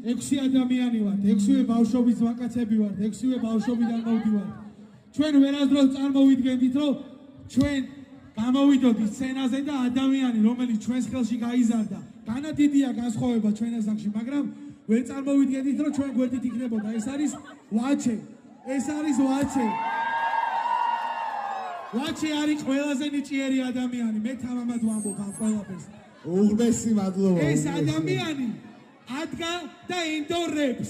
6 ადამიანი ვართ, 6-ვე ბავშვობის ვაკაცები ვართ, 6-ვე ბავშვობიდან მოვდივართ. ჩვენ ვერასდროს წარმოვიდგენდით, რომ ჩვენ გამოვიდოდით სცენაზე და ადამიანი, რომელიც ჩვენს ხელში გაიზარდა, განადიდია განსხვავება ჩვენ ასაკში, მაგრამ ვერ წარმოვიდგენდით, რომ ჩვენ გვერდით იქნებოდა. ეს არის ვაჩე. ეს არის ვაჩე. ვაჩე არის ყველაზე ნიჭიერი ადამიანი. მე თამამად ვამბობ ამ ყველაფერს. უღბესი მადლობა. ეს ადამიანი ადგა და ენდორებს.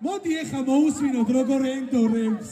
მოდი ეხა მოусვინოთ როგორ ენდორებს.